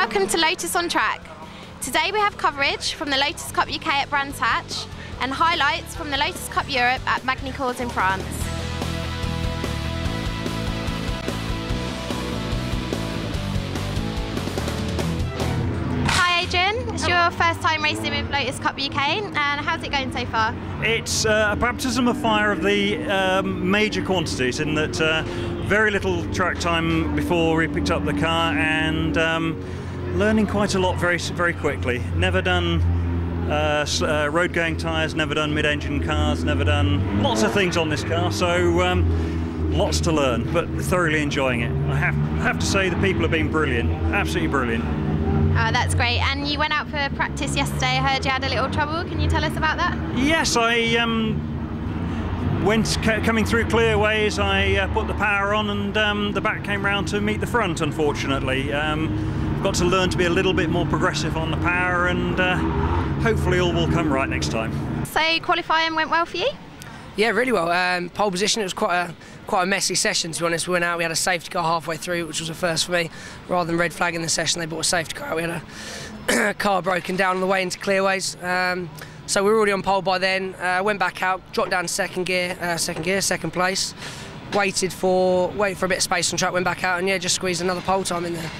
Welcome to Lotus on Track. Today we have coverage from the Lotus Cup UK at Brands Hatch and highlights from the Lotus Cup Europe at Magny-Cours in France. Hi Adrian, it's your first time racing with Lotus Cup UK and how's it going so far? It's a baptism of fire of the major quantities in that very little track time before we picked up the car and learning quite a lot very quickly. Never done road going tyres, never done mid-engine cars, never done lots of things on this car, so lots to learn, but thoroughly enjoying it. I have to say the people have been brilliant, absolutely brilliant. Oh, that's great. And you went out for practice yesterday. I heard you had a little trouble. Can you tell us about that? Yes, I coming through clearways, I put the power on and the back came round to meet the front, unfortunately. Got to learn to be a little bit more progressive on the power and hopefully all will come right next time. So qualifying went well for you? Yeah, really well. Pole position, it was quite a messy session, to be honest. We went out, we had a safety car halfway through, which was a first for me. Rather than red flagging the session, they brought a safety car out. We had a car broken down on the way into clearways. So we were already on pole by then. Went back out, dropped down to second place. Waited for a bit of space on track, went back out and yeah, just squeezed another pole time in there.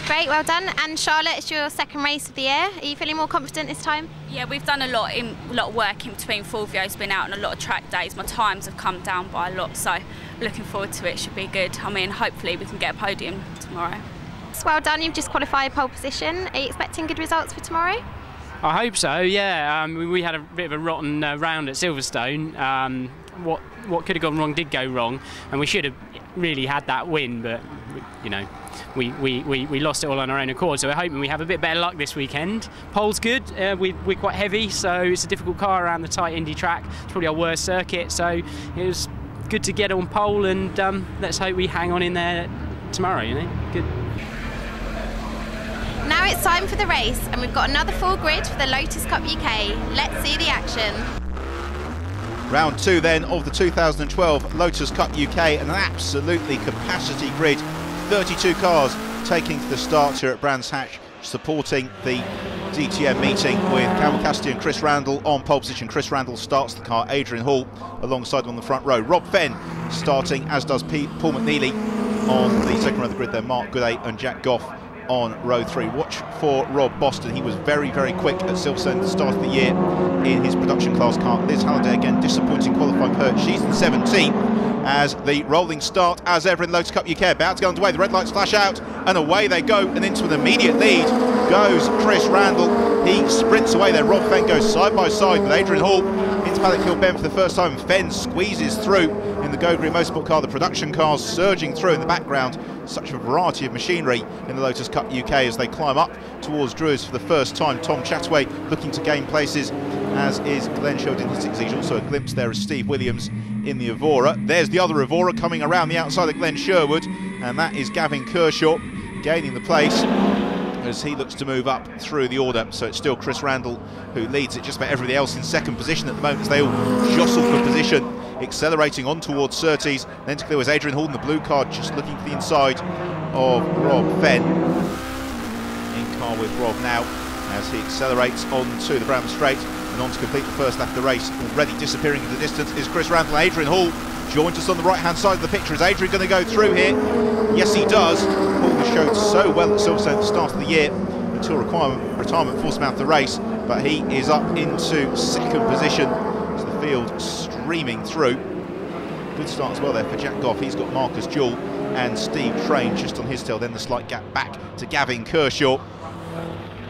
Great, well done. And Charlotte, it's your second race of the year. Are you feeling more confident this time? Yeah, we've done a lot of work in between. Fulvio's been out on a lot of track days. My times have come down by a lot, so looking forward to it. Should be good. I mean, hopefully we can get a podium tomorrow. Well done. You've just qualified pole position. Are you expecting good results for tomorrow? I hope so. Yeah. We had a bit of a rotten round at Silverstone. What could have gone wrong did go wrong, and we should have really had that win, but you know. We lost it all on our own accord, so we're hoping we have a bit better luck this weekend. Pole's good, we're quite heavy, so it's a difficult car around the tight Indy track. It's probably our worst circuit, so it was good to get on pole, and let's hope we hang on in there tomorrow, you know. Good. Now it's time for the race, and we've got another full grid for the Lotus Cup UK. Let's see the action. Round two then of the 2012 Lotus Cup UK, and an absolutely capacity grid. 32 cars taking to the start here at Brands Hatch, supporting the DTM meeting with Campbell Cassidy and Chris Randall on pole position. Chris Randall starts the car, Adrian Hall alongside him on the front row. Rob Fenn starting, as does Paul McNeely on the second row of the grid there. Mark Gooday and Jack Goff on row three. Watch for Rob Boston. He was very quick at Silverstone at the start of the year in his production class car. Liz Halliday again, disappointing qualifying for her. She's in 17th. As the rolling start, as ever in Lotus Cup UK, about to go underway. The red lights flash out, and away they go, and into an immediate lead goes Chris Randall. He sprints away there. Rob Fenn goes side by side with Adrian Hall into Paddock Hill Bend for the first time. Fenn squeezes through in the Go Green Motorsport car. The production cars surging through in the background. Such a variety of machinery in the Lotus Cup UK as they climb up towards Drew's for the first time. Tom Chataway looking to gain places, as is Glenn Sherwood in his 60s. Also a glimpse there of Steve Williams in the Evora. There's the other Evora coming around the outside of Glenn Sherwood, and that is Gavin Kershaw gaining the place as he looks to move up through the order. So it's still Chris Randall who leads it, just about everybody else in second position at the moment as they all jostle for position, accelerating on towards Surtees. Then to clear was Adrian Hall in the blue car, just looking to the inside of Rob Fenn. In car with Rob now as he accelerates onto the Bramham Straight and on to complete the first lap of the race. Already disappearing in the distance is Chris Randall. Adrian Hall joins us on the right hand side of the picture. Is Adrian going to go through here? Yes, he does. Hall has showed so well at Silverstone at the start of the year until retirement forced him out of the race, but he is up into second position as the field streaming through. Good start as well there for Jack Goff. He's got Marcus Jewell and Steve Train just on his tail. Then the slight gap back to Gavin Kershaw.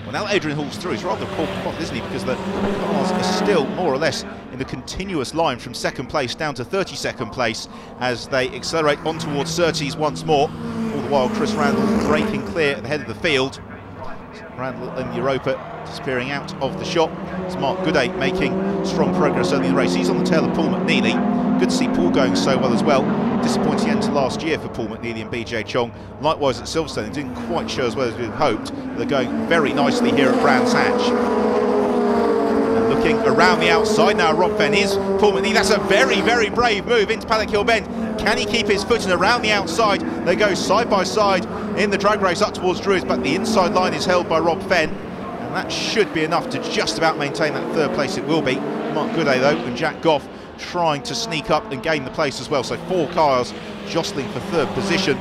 Well, now Adrian Hall's through. He's rather caught, isn't he? Because the cars are still more or less in the continuous line from second place down to 32nd place as they accelerate on towards Surtees once more. All the while, Chris Randall breaking clear at the head of the field. Randall and Europa disappearing out of the shot. It's Mark Gooday making strong progress early in the race. He's on the tail of Paul McNeely. Good to see Paul going so well as well. Disappointing end to last year for Paul McNeely and BJ Chong. Likewise at Silverstone, they didn't quite show as well as we had hoped. They're going very nicely here at Brands Hatch. And looking around the outside now, Rob Fenn is Paul McNeely. That's a very brave move into Paddock Hill Bend. Can he keep his footing around the outside? They go side by side in the drag race up towards Druids, but the inside line is held by Rob Fenn, and that should be enough to just about maintain that third place. It will be. Mark Gooday though, and Jack Goff trying to sneak up and gain the place as well. So 4 cars jostling for third position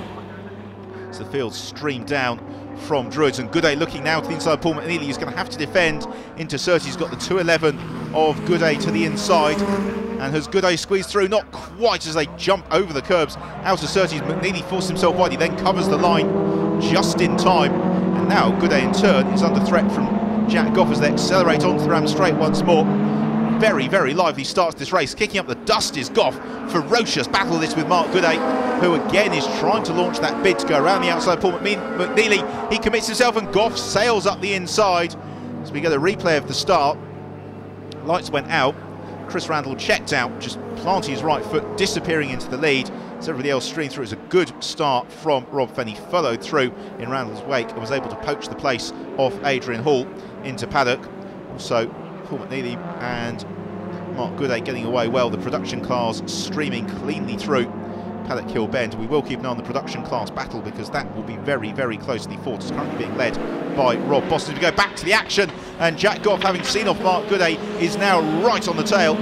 as the field streamed down from Druids, and Gooday looking now to the inside. Paul McNeely is going to have to defend into Surtees. He's got the 211 of Gooday to the inside, and has Gooday squeezed through? Not quite, as they jump over the curbs out of Surtees. McNeely forces himself wide, he then covers the line just in time, and now Gooday in turn is under threat from Jack Goff as they accelerate onto the Ram straight once more. Very, very lively start to this race. Kicking up the dust is Goff. Ferocious battle this with Mark Gooday, who again is trying to launch that bid to go around the outside. Paul McNeely, he commits himself, and Goff sails up the inside. So we get a replay of the start. Lights went out. Chris Randall checked out, just planting his right foot, disappearing into the lead. As everybody else streamed through, it was a good start from Rob Fenn. He followed through in Randall's wake and was able to poach the place off Adrian Hall into paddock. Also, Paul McNeely and Mark Gooday getting away well. The production cars streaming cleanly through Paddock Hill Bend. We will keep an eye on the production class battle, because that will be very, very closely fought. It's currently being led by Rob Boston. We go back to the action, and Jack Goff, having seen off Mark Gooday, is now right on the tail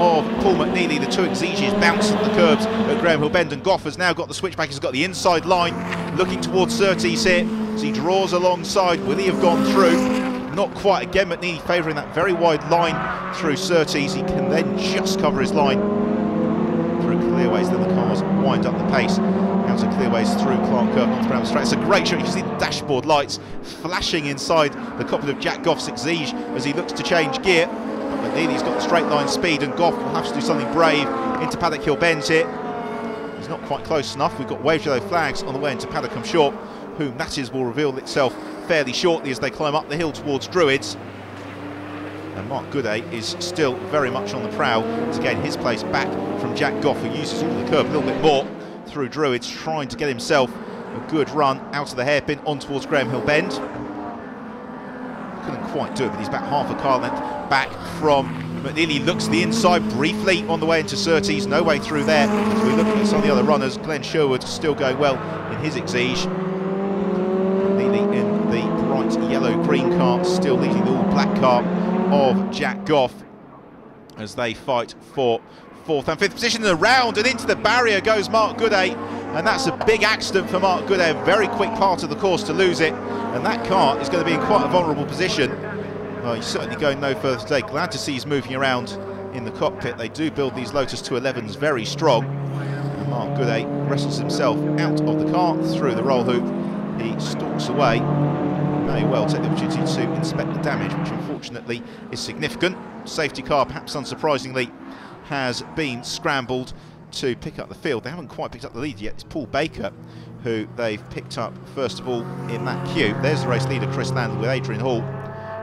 of Paul McNeely. The two Exiges bounce at the curbs at Graham Hill Bend, and Goff has now got the switchback. He's got the inside line, looking towards Surtees here, as he draws alongside. Will he have gone through? Not quite. Again, McNeely favouring that very wide line through Surtees. He can then just cover his line through Clearways. Then the cars wind up the pace out of Clearways through Clark Curve onto Brown Straight. It's a great shot. You can see the dashboard lights flashing inside the cockpit of Jack Goff's Exige as he looks to change gear. But McNeely's got the straight line speed, and Goff will have to do something brave into Paddock Hill Bend here. He's not quite close enough. We've got wave yellow flags on the way into Paddock, I'm sure, whom that is will reveal itself fairly shortly as they climb up the hill towards Druids. And Mark Gooday is still very much on the prowl to gain his place back from Jack Goff, who uses all the curb a little bit more through Druids, trying to get himself a good run out of the hairpin on towards Graham Hill Bend. Couldn't quite do it, but he's about half a car length back from McNeely. Looks to the inside briefly on the way into Surtees, no way through there. So we look at some of the other runners. Glenn Sherwood still going well in his Exige. McNeely in the bright yellow-green car, still leading the all-black car of Jack Goff as they fight for 4th and 5th position in the round, and into the barrier goes Mark Gooday, and that's a big accident for Mark Gooday. A very quick part of the course to lose it, and that car is going to be in quite a vulnerable position. Well, he's certainly going no further today. Glad to see he's moving around in the cockpit. They do build these Lotus 211s very strong, and Mark Gooday wrestles himself out of the car through the roll hoop. He stalks away. May well take the opportunity to inspect the damage, which unfortunately is significant. Safety car, perhaps unsurprisingly, has been scrambled to pick up the field. They haven't quite picked up the lead yet. It's Paul Baker who they've picked up first of all in that queue. There's the race leader, Chris Landle, with Adrian Hall,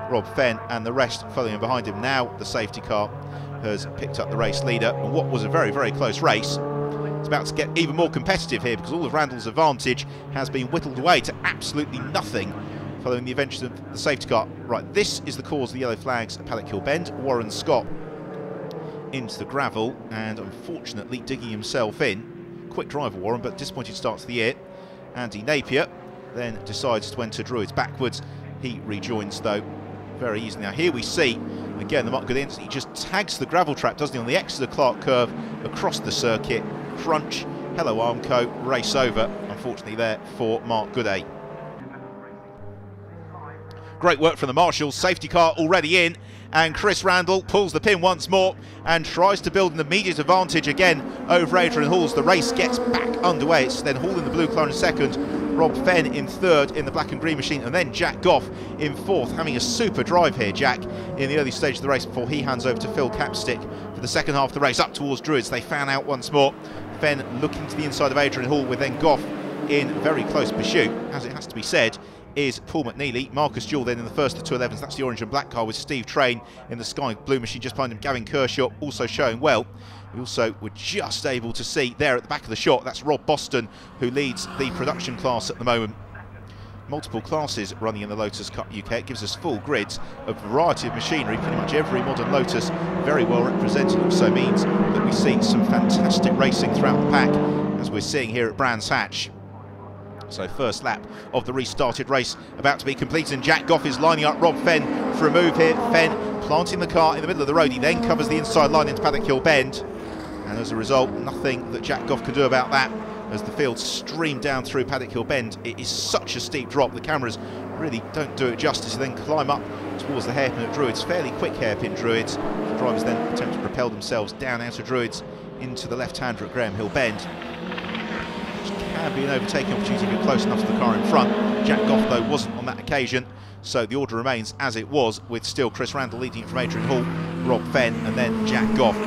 Rob Fenn and the rest following behind him. Now the safety car has picked up the race leader, and what was a very, very close race, it's about to get even more competitive here, because all of Randall's advantage has been whittled away to absolutely nothing following the adventures of the safety car. Right, this is the cause of the yellow flags at Paddock Hill Bend. Warren Scott into the gravel, and unfortunately digging himself in. Quick driver Warren, but disappointed start to the year. Andy Napier then decides to enter Druids backwards. He rejoins though very easily. Now here we see again the Mark Gooday, he just tags the gravel trap, doesn't he, on the Exeter Clark curve across the circuit. Crunch, hello Armco, race over unfortunately there for Mark Gooday. Great work from the marshals. Safety car already in, and Chris Randall pulls the pin once more and tries to build an immediate advantage again over Adrian Hall. The race gets back underway. It's then Hall in the blue car in second, Rob Fenn in third in the black and green machine, and then Jack Goff in fourth, having a super drive here, Jack, in the early stage of the race before he hands over to Phil Capstick for the second half of the race. Up towards Druids, they fan out once more. Fenn looking to the inside of Adrian Hall, with then Goff in very close pursuit, as it has to be said, is Paul McNeely. Marcus Jewell then in the first of the 211s. That's the orange and black car with Steve Train in the sky blue machine just behind him. Gavin Kershaw also showing well. We also were just able to see there at the back of the shot, that's Rob Boston, who leads the production class at the moment. Multiple classes running in the Lotus Cup UK. It gives us full grids, a variety of machinery, pretty much every modern Lotus very well represented. Also means that we see some fantastic racing throughout the pack, as we're seeing here at Brands Hatch. So first lap of the restarted race about to be completed, and Jack Goff is lining up Rob Fenn for a move here. Fenn planting the car in the middle of the road. He then covers the inside line into Paddock Hill Bend, and as a result, nothing that Jack Goff can do about that as the field streamed down through Paddock Hill Bend. It is such a steep drop, the cameras really don't do it justice. Then climb up towards the hairpin at Druids, fairly quick hairpin Druids. The drivers then attempt to propel themselves down out of Druids into the left-hander at Graham Hill Bend, which can be an overtaking opportunity if you're close enough to the car in front. Jack Goff, though, wasn't on that occasion, so the order remains as it was, with still Chris Randall leading from Adrian Hall, Rob Fenn, and then Jack Goff.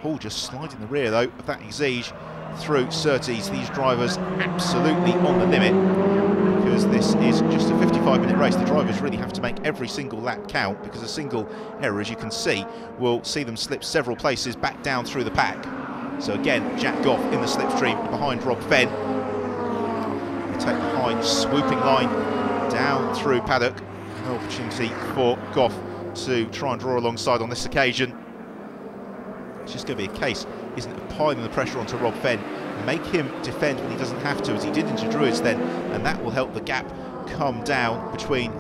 Hall just sliding the rear, though, of that Exige through Surtees. These drivers absolutely on the limit, because this is just a 55-minute race. The drivers really have to make every single lap count, because a single error, as you can see, will see them slip several places back down through the pack. So again, Jack Goff in the slipstream behind Rob Fenn. They take the high swooping line down through Paddock. An opportunity for Goff to try and draw alongside on this occasion. It's just going to be a case, isn't it, of piling the pressure onto Rob Fenn, make him defend when he doesn't have to, as he did into Druids then, and that will help the gap come down between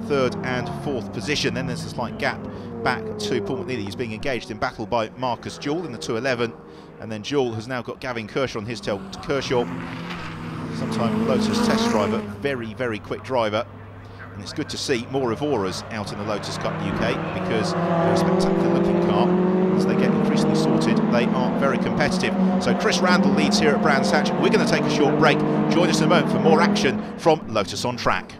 third and fourth position. Then there's a slight gap back to Paul McNeely, who's being engaged in battle by Marcus Jewell in the 211, and then Jewell has now got Gavin Kershaw on his tail. Kershaw, sometime Lotus test driver, very, very quick driver. And it's good to see more of Auras out in the Lotus Cup UK, because they're a spectacular looking car. As they get increasingly sorted, they are very competitive. So Chris Randall leads here at Brands Hatch. We're going to take a short break. Join us in a moment for more action from Lotus on Track.